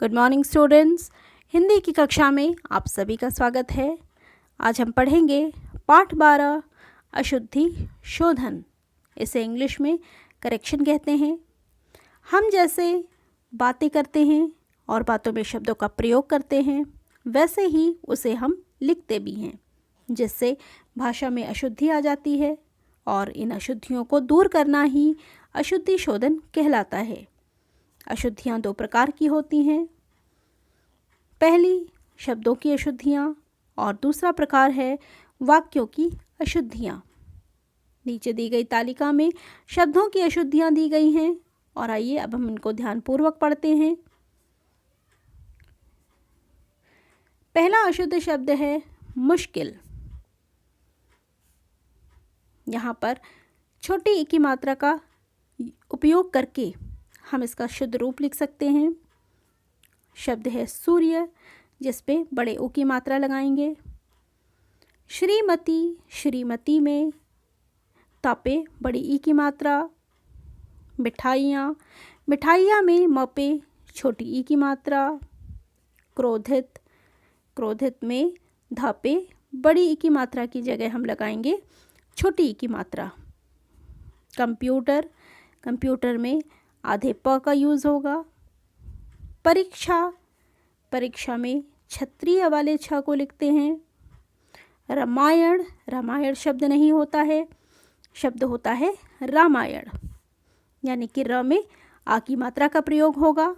Good morning students. Hindi की कक्षा में आप सभी का स्वागत है। आज हम पढ़ेंगे पाठ 12 अशुद्धि शोधन। इसे इंग्लिश में करेक्शन कहते हैं। हम जैसे बातें करते हैं और बातों में शब्दों का प्रयोग करते हैं, वैसे ही उसे हम लिखते भी हैं, जिससे भाषा में अशुद्धि आ जाती है और इन अशुद्धियों को दूर करना ही अशुद्धि शोधन कहलाता है। अशुद्धियाँ दो प्रकार की होती हैं। पहली शब्दों की अशुद्धियाँ और दूसरा प्रकार है वाक्यों की अशुद्धियाँ। नीचे दी गई तालिका में शब्दों की अशुद्धियाँ दी गई हैं और आइए अब हम इनको ध्यानपूर्वक पढ़ते हैं। पहला अशुद्ध शब्द है मुश्किल। यहाँ पर छोटी ई की मात्रा का उपयोग करके हम इसका शुद्ध रूप लिख सकते हैं। शब्द है सूर्य, जिस पे बड़े ऊ की मात्रा लगाएंगे। श्रीमती, श्रीमती में तापे बड़ी ई की मात्रा। मिठाइयाँ, मिठाइयाँ में म पे छोटी ई की मात्रा। क्रोधित, क्रोधित में धापे बड़ी ई की मात्रा की जगह हम लगाएंगे छोटी ई की मात्रा। कंप्यूटर, कंप्यूटर में आधे प का यूज़ होगा। परीक्षा, परीक्षा में क्षत्रिय वाले छ को लिखते हैं। रामायण, रामायण शब्द नहीं होता है, शब्द होता है रामायण, यानी कि र में आ की मात्रा का प्रयोग होगा।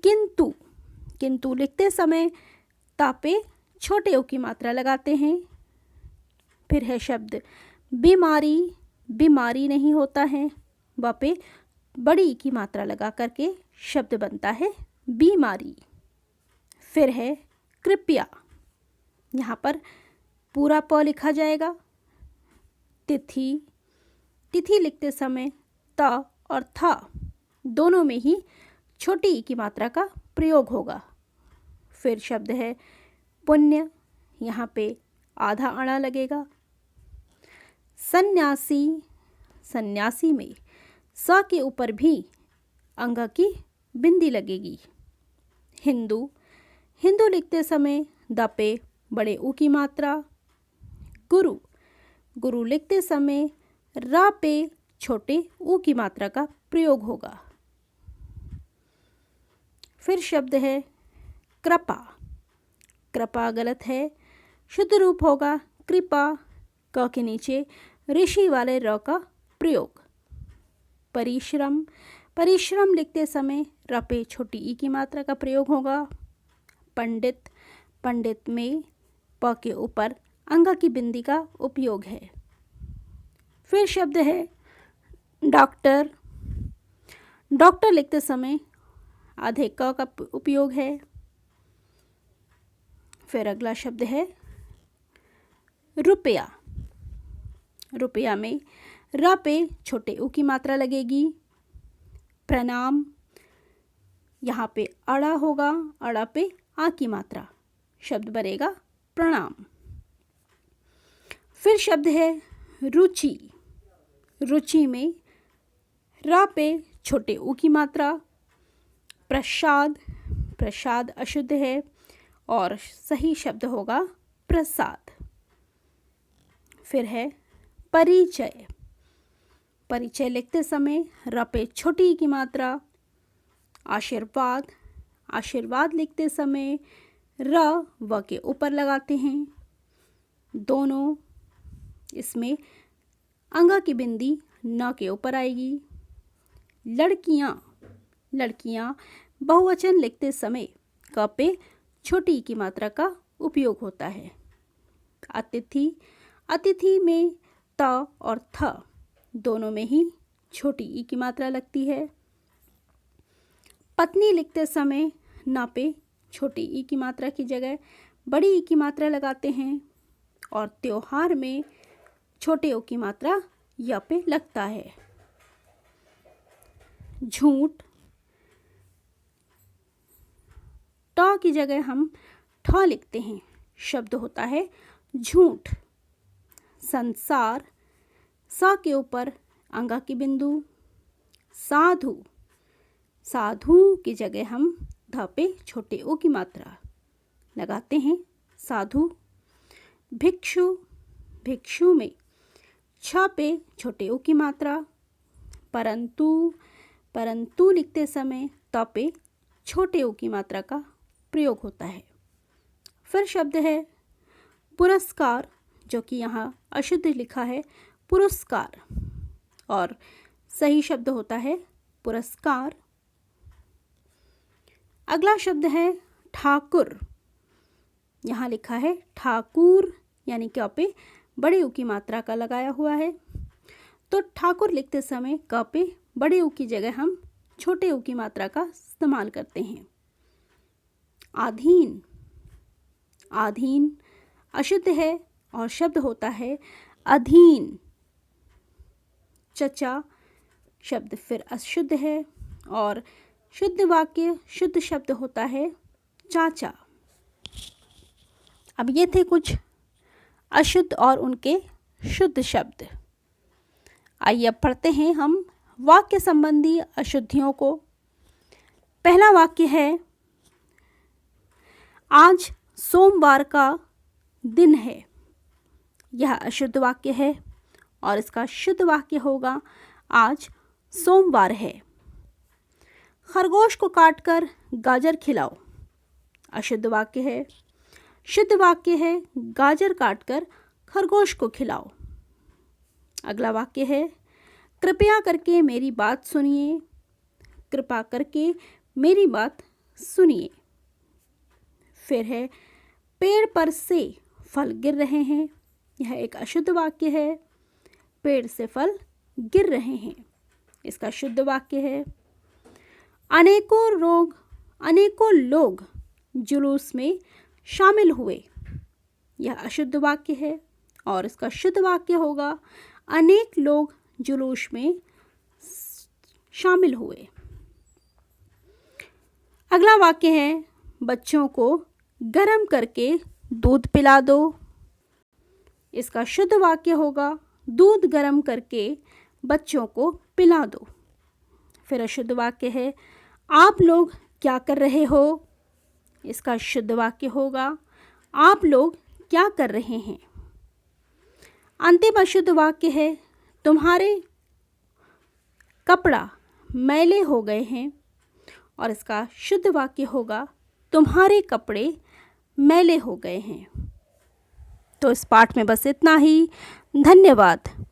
किंतु, किंतु लिखते समय तापे छोटे ओ की मात्रा लगाते हैं। फिर है शब्द बीमारी, बीमारी नहीं होता है, वापे बड़ी ई की मात्रा लगा करके शब्द बनता है बीमारी। फिर है कृपया, यहाँ पर पूरा प लिखा जाएगा। तिथि, तिथि लिखते समय त और था दोनों में ही छोटी ई की मात्रा का प्रयोग होगा। फिर शब्द है पुण्य, यहाँ पे आधा अणा लगेगा। सन्यासी, सन्यासी में स के ऊपर भी अंग की बिंदी लगेगी। हिंदू, हिंदू लिखते समय द पे बड़े ऊ की मात्रा। गुरु, गुरु लिखते समय रा पे छोटे ऊ की मात्रा का प्रयोग होगा। फिर शब्द है कृपा, कृपा गलत है, शुद्ध रूप होगा कृपा, क के नीचे ऋषि वाले र का प्रयोग। परिश्रम, परिश्रम लिखते समय र पे छोटी ई की मात्रा का प्रयोग होगा। पंडित, पंडित में प के ऊपर अंग की बिंदी का उपयोग है। फिर शब्द है डॉक्टर, डॉक्टर लिखते समय आधे क का उपयोग है। फिर अगला शब्द है रुपया, रुपया में र पे छोटे ऊ की मात्रा लगेगी। प्रणाम, यहाँ पे अड़ा होगा, अड़ा पे आ की मात्रा, शब्द बनेगा प्रणाम। फिर शब्द है रुचि, रुचि में र पे छोटे ऊ की मात्रा। प्रसाद, प्रसाद अशुद्ध है और सही शब्द होगा प्रसाद। फिर है परिचय, परिचय लिखते समय र पे छोटी ई की मात्रा। आशीर्वाद, आशीर्वाद लिखते समय र व के ऊपर लगाते हैं दोनों, इसमें अंग की बिंदी न के ऊपर आएगी। लड़कियाँ, लड़कियाँ बहुवचन लिखते समय क पे छोटी ई की मात्रा का उपयोग होता है। अतिथि, अतिथि में त और थ दोनों में ही छोटी ई की मात्रा लगती है। पत्नी लिखते समय न पे छोटी ई की मात्रा की जगह बड़ी ई की मात्रा लगाते हैं और त्योहार में छोटे ओ की मात्रा य पे लगता है। झूठ, ट की जगह हम ठ लिखते हैं, शब्द होता है झूठ। संसार, स के ऊपर अंग की बिंदु। साधु, साधु की जगह हम ध पे छोटे ओ की मात्रा लगाते हैं, साधु। भिक्षु, भिक्षु में छ पे छोटे ओ की मात्रा। परंतु, परंतु लिखते समय त पे छोटे ओ की मात्रा का प्रयोग होता है। फिर शब्द है पुरस्कार, जो कि यहाँ अशुद्ध लिखा है पुरस्कार, और सही शब्द होता है पुरस्कार। अगला शब्द है ठाकुर, यहाँ लिखा है ठाकुर, यानी क पे बड़े ऊ की मात्रा का लगाया हुआ है। तो ठाकुर लिखते समय क पे बड़े ऊ की जगह हम छोटे ऊ की मात्रा का इस्तेमाल करते हैं। आधीन, आधीन अशुद्ध है और शब्द होता है अधीन। चचा शब्द फिर अशुद्ध है और शुद्ध वाक्य, शुद्ध शब्द होता है चाचा। अब ये थे कुछ अशुद्ध और उनके शुद्ध शब्द। आइए अब पढ़ते हैं हम वाक्य संबंधी अशुद्धियों को। पहला वाक्य है आज सोमवार का दिन है। यह अशुद्ध वाक्य है और इसका शुद्ध वाक्य होगा आज सोमवार है। खरगोश को काटकर गाजर खिलाओ, अशुद्ध वाक्य है। शुद्ध वाक्य है गाजर काटकर खरगोश को खिलाओ। अगला वाक्य है कृपया करके मेरी बात सुनिए, कृपा करके मेरी बात सुनिए। फिर है पेड़ पर से फल गिर रहे हैं, यह एक अशुद्ध वाक्य है। पेड़ से फल गिर रहे हैं, इसका शुद्ध वाक्य है अनेकों लोग जुलूस में शामिल हुए, यह अशुद्ध वाक्य है और इसका शुद्ध वाक्य होगा अनेक लोग जुलूस में शामिल हुए। अगला वाक्य है बच्चों को गरम करके दूध पिला दो, इसका शुद्ध वाक्य होगा दूध गरम करके बच्चों को पिला दो। फिर अशुद्ध वाक्य है आप लोग क्या कर रहे हो, इसका शुद्ध वाक्य होगा आप लोग क्या कर रहे हैं। अंतिम अशुद्ध वाक्य है तुम्हारे कपड़ा मैले हो गए हैं, और इसका शुद्ध वाक्य होगा तुम्हारे कपड़े मैले हो गए हैं। तो इस पाठ में बस इतना ही। धन्यवाद।